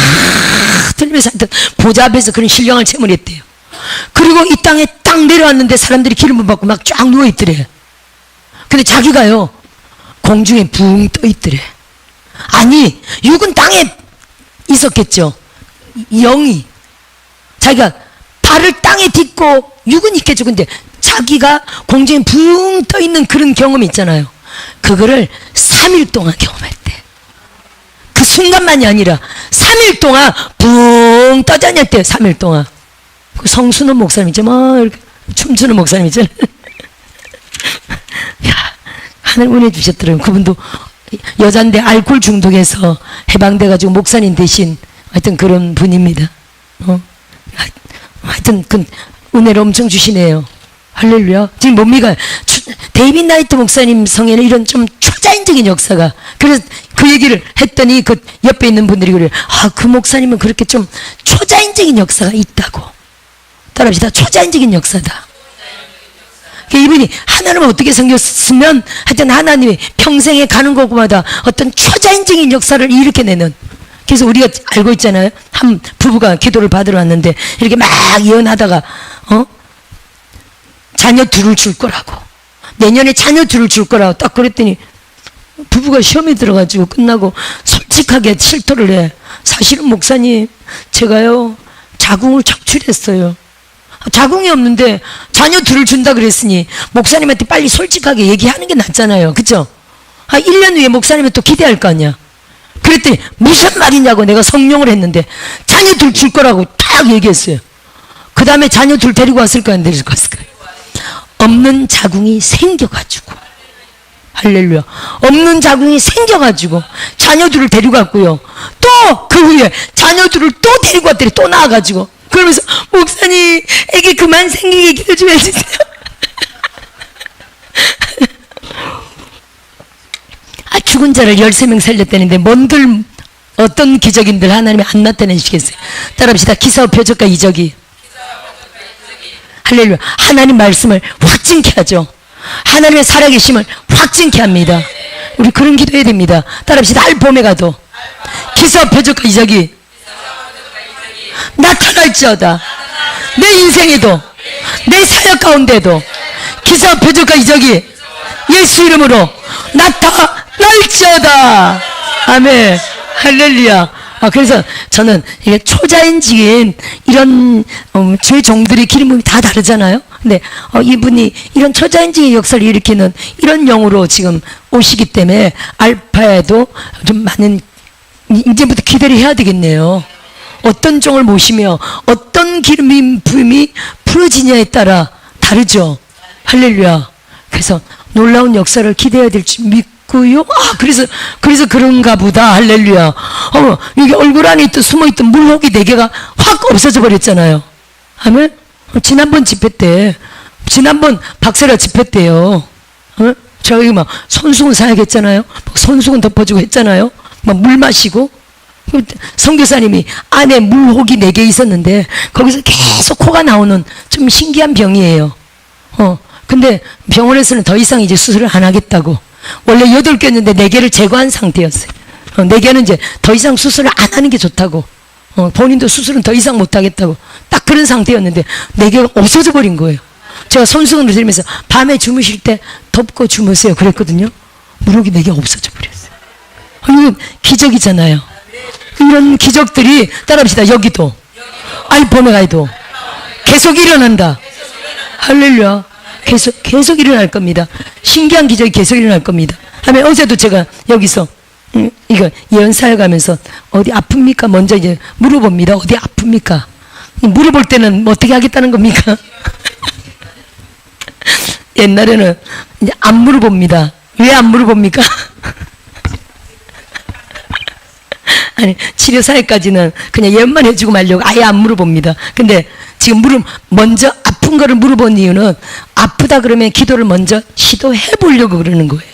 들리면서 하여튼 보자 앞에서 그런 신령한 체험을 했대요. 그리고 이 땅에 딱 내려왔는데 사람들이 기름을 받고 막 쫙 누워있더래. 근데 자기가요 공중에 붕 떠있더래. 아니 육은 땅에 있었겠죠. 영이 자기가 발을 땅에 딛고 육은 있겠죠. 근데 자기가 공중에 붕 떠있는 그런 경험이 있잖아요. 그거를 3일 동안 경험했대. 그 순간만이 아니라 3일 동안 붕 떠다녔대요. 3일 동안. 그 성수는 목사님이죠. 뭐 이렇게 춤추는 목사님이죠. 야, 하늘 은혜 주셨더라고요. 그분도 여잔데 알코올 중독에서 해방돼가지고 목사님 대신 하여튼 그런 분입니다. 하여튼 그 은혜를 엄청 주시네요. 할렐루야. 지금 뭡니까? 데이빗 나이트 목사님 성에는 이런 좀 초자연적인 역사가. 그래서 그 얘기를 했더니 그 옆에 있는 분들이 그래요. 아, 그 목사님은 그렇게 좀 초자연적인 역사가 있다고. 따라합시다. 초자연적인 역사다. 이분이 하나님을 어떻게 섬겼으면 하여튼 하나님이 평생에 가는 곳마다 어떤 초자연적인 역사를 일으켜내는. 그래서 우리가 알고 있잖아요. 한 부부가 기도를 받으러 왔는데 이렇게 막 예언하다가 자녀 둘을 줄 거라고, 내년에 자녀 둘을 줄 거라고 딱 그랬더니 부부가 시험에 들어가지고 끝나고 솔직하게 실토를 해. 사실은 목사님 제가요 자궁을 적출했어요. 자궁이 없는데 자녀 둘을 준다 그랬으니 목사님한테 빨리 솔직하게 얘기하는 게 낫잖아요. 그쵸? 1년 후에 목사님은 또 기대할 거 아니야. 그랬더니 무슨 말이냐고 내가 성령을 했는데 자녀 둘 줄 거라고 딱 얘기했어요. 그 다음에 자녀 둘 데리고 왔을까요? 안 데리고 왔을까요? 없는 자궁이 생겨가지고, 할렐루야, 없는 자궁이 생겨가지고 자녀 둘을 데리고 왔고요. 또 그 후에 자녀 둘을 또 데리고 왔더니 또 나와가지고 그러면서 목사님 애기 그만 생기게 기도 좀 해주세요. 아, 죽은 자를 13명 살렸다는데 뭔들 어떤 기적인들 하나님이 안 나타내시겠어요? 따라합시다. 기사와 표적과 이적이. 할렐루야. 하나님 말씀을 확증케 하죠. 하나님의 살아계심을 확증케 합니다. 우리 그런 기도해야 됩니다. 따라합시다. 알봄에가도 기사와 표적과 이적이 나타날지어다. 내 인생에도 내 사역 가운데도 기사와 표적과 이적이 예수 이름으로 나타날지어다. 아멘. 할렐루야. 그래서 저는 이게 초자연적인 이런 주의 종들의 기름부음이 다 다르잖아요. 근데 이분이 이런 초자연적인 역사를 일으키는 이런 영으로 지금 오시기 때문에 알파에도 좀 많은 이제부터 기대를 해야 되겠네요. 어떤 종을 모시며 어떤 기름 부음이 풀어지냐에 따라 다르죠. 할렐루야. 그래서 놀라운 역사를 기대해야 될지 믿고요. 그래서 그런가 보다. 할렐루야. 여기 얼굴 안에 있던 숨어있던 물혹이 4개가 확 없어져 버렸잖아요. 지난번 집회 때, 지난번 박세라 집회 때요. 제가 여기 막 손수건 사야겠잖아요. 막 손수건 덮어주고 했잖아요. 막 물 마시고. 선교사님이 안에 물혹이 4개 있었는데 거기서 계속 코가 나오는 좀 신기한 병이에요. 근데 병원에서는 더 이상 이제 수술을 안 하겠다고. 원래 8개였는데 4개를 제거한 상태였어요. 4개는 이제 더 이상 수술을 안 하는 게 좋다고. 본인도 수술은 더 이상 못 하겠다고. 딱 그런 상태였는데 4개가 없어져 버린 거예요. 제가 손수건을 들면서 밤에 주무실 때 덮고 주무세요 그랬거든요. 물혹이 4개가 없어져 버렸어요. 이거 기적이잖아요. 이런 기적들이 따라합시다. 여기도 알포메가에도 계속 일어난다. 할렐루야. 계속 일어날 겁니다. 신기한 기적이 계속 일어날 겁니다. 하면 어제도 제가 여기서 이거 예언사회 가면서 어디 아픕니까? 먼저 이제 물어봅니다. 어디 아픕니까? 물어볼 때는 뭐 어떻게 하겠다는 겁니까? 옛날에는 이제 안 물어봅니다. 왜 안 물어봅니까? 아니, 치료사회까지는 그냥 예언만 해주고 말려고 아예 안 물어봅니다. 근데 지금 먼저 아픈 거를 물어본 이유는 아프다 그러면 기도를 먼저 시도해 보려고 그러는 거예요.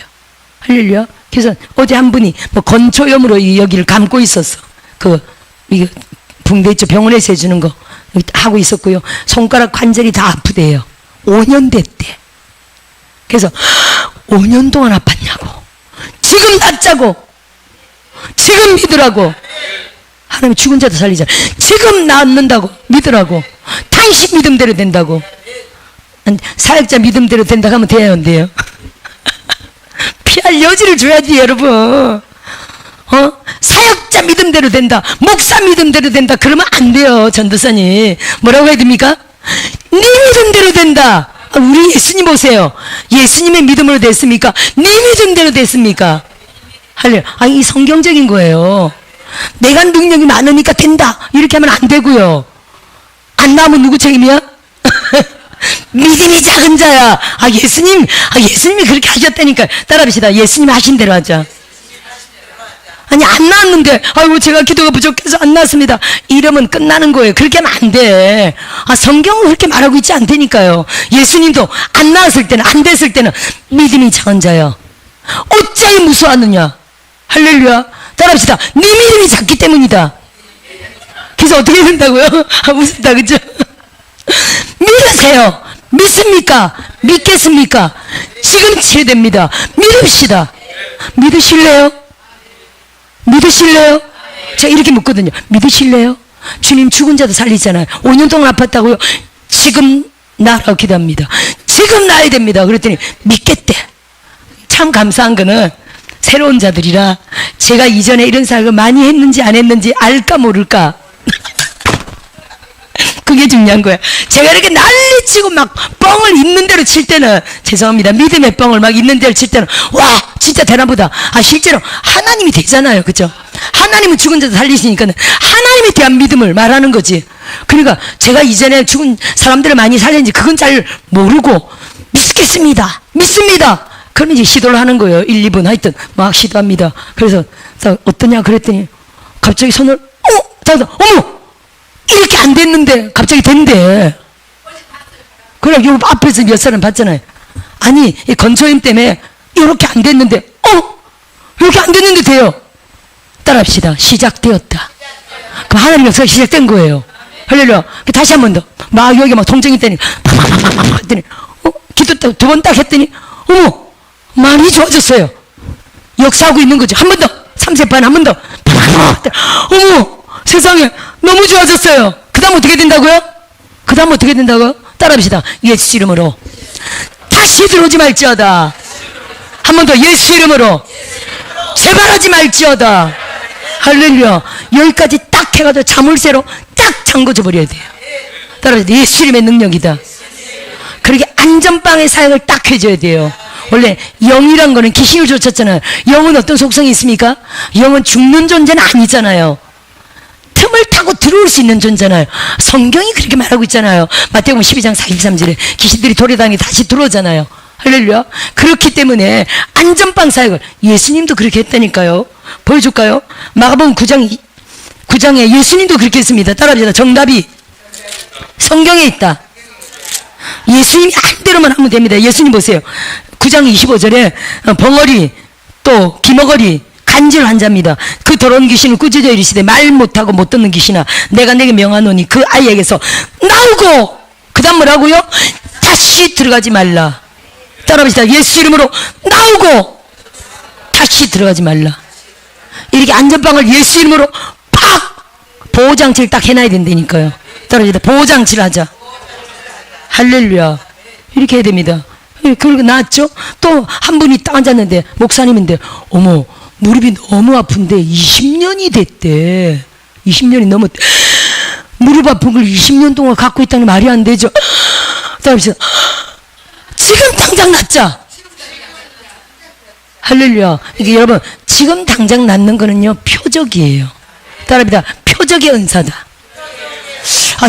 할렐루야. 그래서 어제 한 분이 뭐 건초염으로 여기를 감고 있었어. 이거 붕대 있죠. 병원에서 해주는 거 하고 있었고요. 손가락 관절이 다 아프대요. 5년 됐대. 그래서 5년 동안 아팠냐고. 지금 낫자고. 지금 믿으라고. 하나님 죽은 자도 살리자. 지금 낫는다고 믿으라고. 당신 믿음대로 된다고. 사역자 믿음대로 된다고 하면 돼요, 안 돼요? 피할 여지를 줘야지, 여러분. 사역자 믿음대로 된다. 목사 믿음대로 된다. 그러면 안 돼요, 전도사님. 뭐라고 해야 됩니까? 네 믿음대로 된다. 우리 예수님 보세요. 예수님의 믿음으로 됐습니까? 네 믿음대로 됐습니까? 할렐루야. 이 성경적인 거예요. 내가 능력이 많으니까 된다. 이렇게 하면 안 되고요. 안 나오면 누구 책임이야? 믿음이 작은 자야. 예수님이 그렇게 하셨다니까. 따라합시다. 예수님이 하신 대로 하자. 아니, 안 나왔는데, 아이고, 제가 기도가 부족해서 안 나왔습니다. 이러면 끝나는 거예요. 그렇게 하면 안 돼. 성경은 그렇게 말하고 있지 않다니까요. 예수님도 안 나왔을 때는, 안 됐을 때는 믿음이 작은 자야. 어찌하여 무수하느냐? 할렐루야. 따라합시다. 네 믿음이 작기 때문이다. 그래서 어떻게 된다고요? 무섭다, 그죠? 믿으세요. 믿습니까? 믿겠습니까? 지금 치유됩니다. 믿읍시다. 믿으실래요? 믿으실래요? 제가 이렇게 묻거든요. 믿으실래요? 주님 죽은 자도 살리잖아요. 5년 동안 아팠다고요? 지금 나라고 기도합니다. 지금 나야 됩니다. 그랬더니 믿겠대. 참 감사한 거는 새로운 자들이라 제가 이전에 이런 사역을 많이 했는지 안 했는지 알까 모를까. 그게 중요한 거예요. 제가 이렇게 난리치고 막 뻥을 있는 대로 칠 때는, 죄송합니다, 믿음의 뻥을 막 있는 대로 칠 때는 와 진짜 되나보다. 실제로 하나님이 되잖아요. 그죠? 하나님은 죽은 자도 살리시니까 하나님에 대한 믿음을 말하는 거지. 그러니까 제가 이전에 죽은 사람들을 많이 살렸는지 그건 잘 모르고 믿겠습니다, 믿습니다, 그러면 이제 시도를 하는 거예요. 1, 2분 하여튼 막 시도합니다. 그래서 어떠냐 그랬더니 갑자기 손을 어머 이렇게 안 됐는데 갑자기 된대. 그래, 요 앞에서 몇 사람 봤잖아요. 아니, 이 건초염 때문에 이렇게 안 됐는데 이렇게 안 됐는데 돼요. 따라합시다. 시작되었다. 그럼 하나님 역사가 시작된 거예요. 할렐루야. 다시 한 번 더 막 여기 막 동정이 때니 팍팍팍팍 했더니 기도 때 2번 딱 했더니 어머 많이 좋아졌어요. 역사하고 있는 거죠. 한 번 더 3세판 한 번 더 팍팍팍. 어머 세상에 너무 좋아졌어요. 그 다음 어떻게 된다고요? 따라합시다. 예수 이름으로 다시 들어오지 말지어다. 한 번 더 예수 이름으로 재발하지 말지어다. 할렐루야. 여기까지 딱 해가지고 자물쇠로 딱 잠궈줘 버려야 돼요. 따라합시다. 예수 이름의 능력이다. 그렇게 안전빵의 사역을 딱 해줘야 돼요. 원래 영이란 거는 귀신을 쫓았잖아요. 영은 어떤 속성이 있습니까? 영은 죽는 존재는 아니잖아요. 틈을 타고 들어올 수 있는 존재잖아요. 성경이 그렇게 말하고 있잖아요. 마태복음 12장 43절에 귀신들이 도래당해 다시 들어오잖아요. 할렐루야. 그렇기 때문에 안전빵 사역을 예수님도 그렇게 했다니까요. 보여줄까요? 마가복음 9장에 예수님도 그렇게 했습니다. 따라합시다. 정답이 성경에 있다. 예수님이 한 대로만 하면 됩니다. 예수님 보세요. 9장 25절에 벙어리 또 기머거리 간질 환자입니다. 그 더러운 귀신을 꾸짖어 이르시되 말 못하고 못 듣는 귀신아 내가 내게 명하노니 그 아이에게서 나오고 그 다음 뭐라고요? 다시 들어가지 말라. 따라합시다. 예수 이름으로 나오고 다시 들어가지 말라. 이렇게 안전빵을 예수 이름으로 팍 보호장치를 딱 해놔야 된다니까요. 따라합시다. 보호장치를 하자. 할렐루야. 이렇게 해야 됩니다. 그리고 나왔죠? 또 한 분이 딱 앉았는데 목사님인데 어머 무릎이 너무 아픈데 20년이 됐대. 20년이 넘었대. 무릎 아픈 걸 20년 동안 갖고 있다는 말이 안 되죠. 따라합시다. 지금 당장 낫자. 할렐루야. 이게 여러분 지금 당장 낫는 거는요 표적이에요. 따라합니다. 표적의 은사다.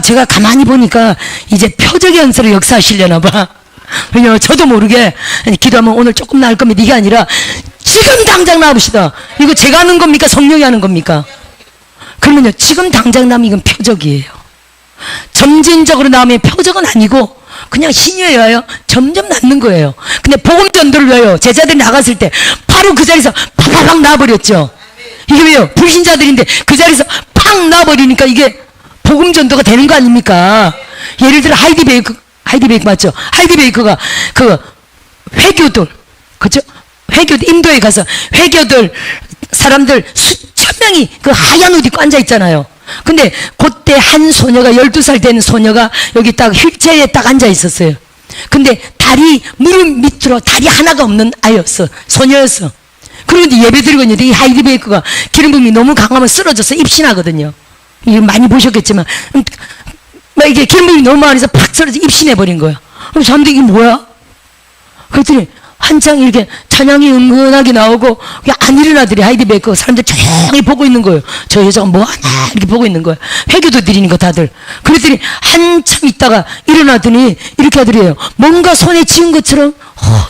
제가 가만히 보니까 이제 표적의 은사로 역사하시려나 봐. 왜냐면 저도 모르게 기도하면 오늘 조금 나을 겁니다. 이게 아니라 지금 당장 나옵시다. 이거 제가 하는 겁니까? 성령이 하는 겁니까? 그러면요 지금 당장 나면 이건 표적이에요. 점진적으로 나오면 표적은 아니고 그냥 신이 와요. 점점 낫는 거예요. 근데 복음 전도를 위하여 제자들이 나갔을 때 바로 그 자리에서 팍팍 나와버렸죠. 이게 왜요? 불신자들인데 그 자리에서 팍 나와버리니까 이게 복음 전도가 되는 거 아닙니까? 예를 들어 하이디 베이커 맞죠? 하이디 베이커가 그 회교들 그죠? 회교들 인도에 가서 회교들 사람들 수천 명이 그 하얀 옷 입고 앉아 있잖아요. 근데 그때 한 소녀가 12살 된 소녀가 여기 딱 휠체어에 딱 앉아 있었어요. 근데 다리 무릎 밑으로 다리 하나가 없는 아이였어. 소녀였어. 그런데 예배 드리고 있는데 이 하이디 베이커가 기름 부음이 너무 강하면 쓰러져서 입신하거든요. 이거 많이 보셨겠지만 막 이게 기름 부음이 너무 많아서 팍 쓰러져 입신해 버린 거야. 그럼 사람들이 이게 뭐야? 그랬더니 한창 이렇게 찬양이 은근하게 나오고 안 일어나더니 하이디 베이커 사람들 조용히 보고 있는 거예요. 저 여자가 뭐하나 이렇게 보고 있는 거야. 회교도 드리는 거 다들. 그랬더니 한참 있다가 일어나더니 이렇게 하더래요. 뭔가 손에 쥐은 것처럼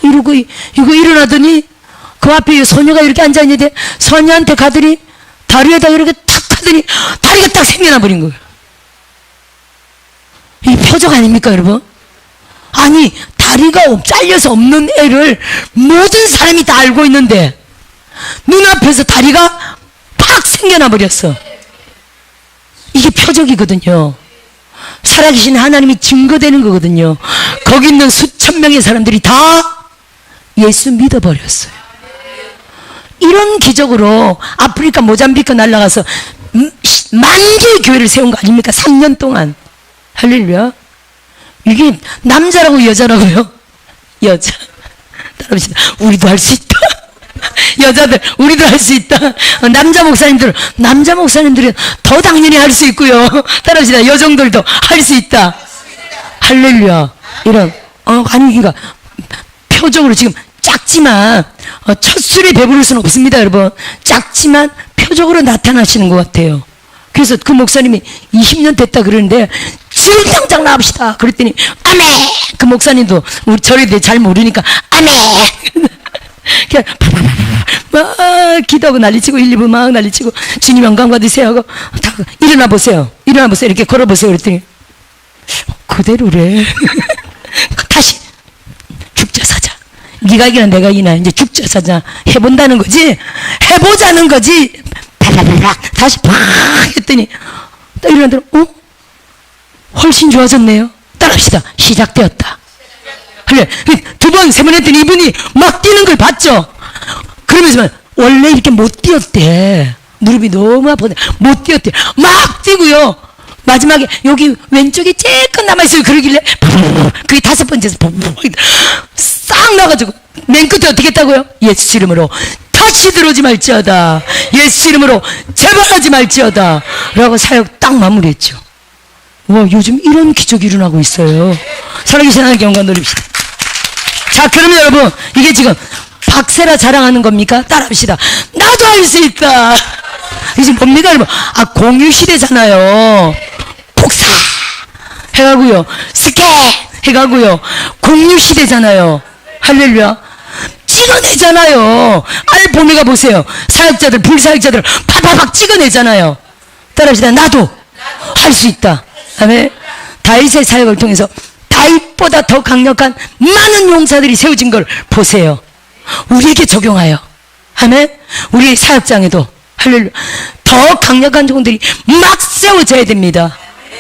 이러고 이거 일어나더니 그 앞에 소녀가 이렇게 앉아있는데 소녀한테 가더니 다리에다 이렇게 탁 하더니 다리가 딱 생겨나 버린 거예요. 이 표적 아닙니까 여러분? 아니 다리가 잘려서 없는 애를 모든 사람이 다 알고 있는데 눈앞에서 다리가 팍 생겨나 버렸어. 이게 표적이거든요. 살아계신 하나님이 증거되는 거거든요. 거기 있는 수천 명의 사람들이 다 예수 믿어버렸어요. 이런 기적으로 아프리카 모잠비크 날아가서 만 개의 교회를 세운 거 아닙니까? 3년 동안. 할렐루야. 이게 남자라고 여자라고요? 여자. 따라합시다. 우리도 할 수 있다. 여자들 우리도 할 수 있다. 남자 목사님들은 더 당연히 할 수 있고요. 따라합시다. 여성들도 할 수 있다. 할렐루야. 이런 아니 그러니까 표적으로 지금 작지만 첫 술에 배부를 수는 없습니다 여러분. 작지만 표적으로 나타나시는 것 같아요. 그래서 그 목사님이 20년 됐다 그러는데 지금 당장 나옵시다 그랬더니 아멘. 그 목사님도 우리 절에 잘 모르니까 아멘. 그냥 막 기도하고 난리치고 1, 2분 막 난리치고 주님 영광 받으세요 하고 다 일어나 보세요 이렇게 걸어보세요 그랬더니 그대로래. 다시 죽자 사자. 네가 이기나 내가 이기나 이제 죽자 사자. 해본다는 거지. 해보자는 거지. 팍팍팍 다시 팍 했더니 딱 일어나더니 훨씬 좋아졌네요. 따라합시다. 시작되었다. 두 번, 세 번 했더니 이분이 막 뛰는 걸 봤죠. 그러면서 원래 이렇게 못 뛰었대. 무릎이 너무 아프네. 못 뛰었대. 막 뛰고요. 마지막에 여기 왼쪽에 쬐끔 남아있어요. 그러길래 그게 5번째에서 싹 나가지고 맨 끝에 어떻게 했다고요? 예수 이름으로 다시 들어오지 말지어다. 예수 이름으로 재발하지 말지어다 라고 사역 딱 마무리했죠. 와, 요즘 이런 기적이 일어나고 있어요. 살아계신 하나님께 영광 돌립시다. 자, 그러면 여러분 이게 지금 박세라 자랑하는 겁니까? 따라합시다. 나도 할 수 있다. 이게 지금 뭡니까 여러분? 공유시대잖아요. 폭사 해가고요. 스케 해가고요. 공유시대잖아요. 할렐루야. 찍어내잖아요. 알보메가 보세요. 사역자들 불사역자들 파파팍 찍어내잖아요. 따라합시다. 나도 할 수 있다. 아멘. 다윗의 사역을 통해서 다윗보다 더 강력한 많은 용사들이 세워진 걸 보세요. 우리에게 적용하여, 아멘. 우리 사역장에도 할렐루야, 더 강력한 종들이 막 세워져야 됩니다.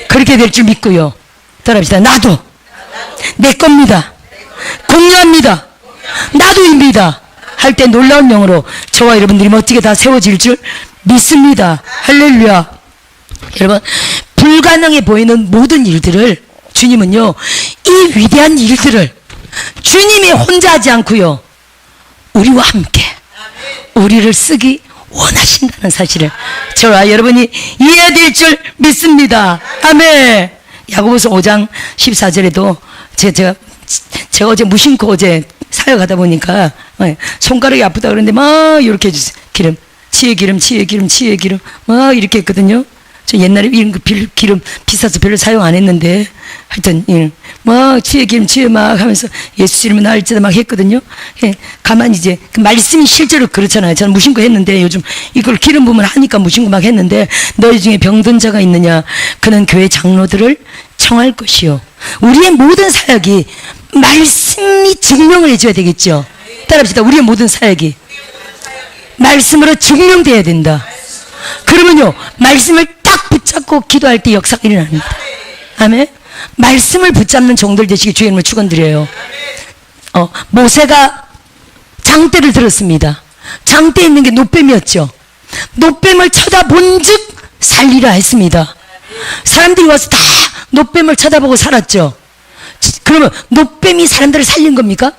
그렇게 될 줄 믿고요. 따라합시다. 나도 내 겁니다. 공유합니다. 나도입니다. 할 때 놀라운 영으로 저와 여러분들이 멋지게 다 세워질 줄 믿습니다. 할렐루야. 여러분, 불가능해 보이는 모든 일들을 주님은요, 이 위대한 일들을 주님이 혼자 하지 않고요, 우리와 함께 우리를 쓰기 원하신다는 사실을 저와 여러분이 이해해야 될 줄 믿습니다. 아멘. 야고보서 5장 14절에도 제가 어제 무심코 어제 사역하다 보니까 손가락이 아프다 그러는데 막 이렇게 해주세요. 기름, 치의 기름, 치의 기름, 치의 기름 막 이렇게 했거든요. 저 옛날에 이런 기름 비싸서 별로 사용 안 했는데 하여튼 막 치의 기름 치의 막 하면서 예수 이름은 나을지다 막 했거든요. 가만히 이제 그 말씀이 실제로 그렇잖아요. 저는 무심코 했는데 요즘 이걸 기름 부으면 하니까 무심코 막 했는데, 너희 중에 병든 자가 있느냐 그는 교회 장로들을 청할 것이요. 우리의 모든 사역이 말씀이 증명을 해줘야 되겠죠. 따라합시다. 우리의 모든 사역이 말씀으로 증명돼야 된다. 그러면요, 말씀을 딱 붙잡고 기도할 때 역사가 일어납니다. 아멘. 말씀을 붙잡는 종들 되시기 주의 이름을 축원드려요. 모세가 장대를 들었습니다. 장대에 있는 게 노뱀이었죠. 노뱀을 쳐다본즉 살리라 했습니다. 사람들이 와서 다 노뱀을 쳐다보고 살았죠. 그러면 노뱀이 사람들을 살린 겁니까?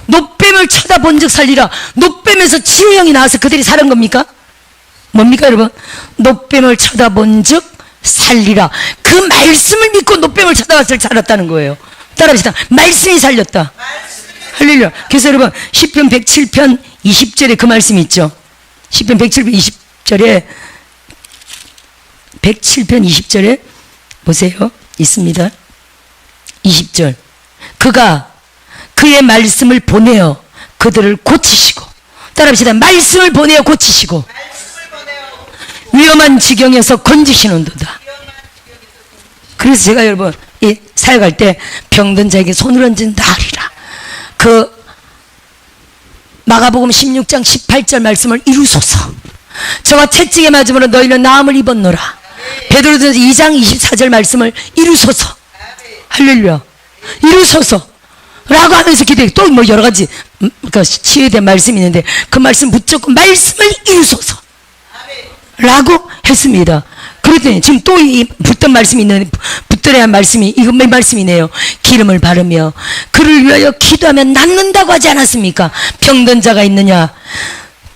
노뱀을 쳐다본즉 살리라. 노뱀에서 치유형이 나와서 그들이 살은 겁니까? 뭡니까 여러분? 노뱀을 쳐다본즉 살리라. 그 말씀을 믿고 노뱀을 쳐다봤을 때 살았다는 거예요. 따라합시다. 말씀이 살렸다. 할렐루야. 그래서 여러분, 시편 107편 20절에 그 말씀이 있죠. 시편 107편 20절에 107편 20절에 보세요. 있습니다. 20절. 그가 그의 말씀을 보내어 그들을 고치시고, 따라합시다. 말씀을 보내어 고치시고 위험한 지경에서 건지시는도다. 그래서 제가 여러분 이 사역할 때 병든 자에게 손을 얹은 나으리라. 그 마가복음 16장 18절 말씀을 이루소서. 저와 채찍에 맞음으로 너희는 나음을 입었노라. 베드로전서 2장 24절 말씀을 이루소서. 할렐루야. 이루소서 라고 하면서 기도해. 또 뭐 여러 가지 그러니까 치유에 대한 말씀이 있는데 그 말씀 붙잡고 말씀을 이루소서 라고 했습니다. 그랬더니 지금 또 이 붙던 말씀이 있는데, 붙들어야 할 말씀이 이것만 말씀이네요. 기름을 바르며 그를 위하여 기도하면 낫는다고 하지 않았습니까? 병든 자가 있느냐,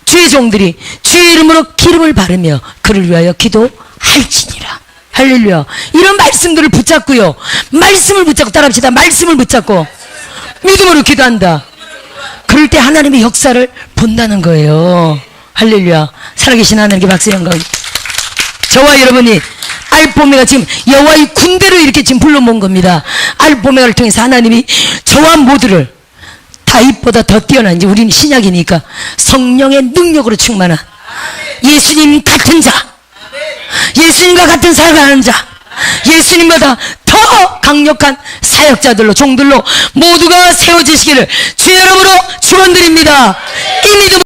주의 종들이 주의 이름으로 기름을 바르며 그를 위하여 기도할지니라. 할렐루야. 이런 말씀들을 붙잡고요, 말씀을 붙잡고, 따라합시다. 말씀을 붙잡고 믿음으로 기도한다. 그럴 때 하나님의 역사를 본다는 거예요. 할렐루야. 살아계신 하나님께 박수 영광. 저와 여러분이 알파 오메가 지금 여호와의 군대로 이렇게 지금 불러 모은 겁니다. 알파 오메가를 통해서 하나님이 저와 모두를 다윗보다 더 뛰어난, 이제 우리는 신약이니까 성령의 능력으로 충만한 예수님 같은 자, 예수님과 같은 사역을 하는 자, 예수님보다 더 강력한 사역자들로, 종들로 모두가 세워지시기를 주의 이름으로 축원드립니다. 이 믿음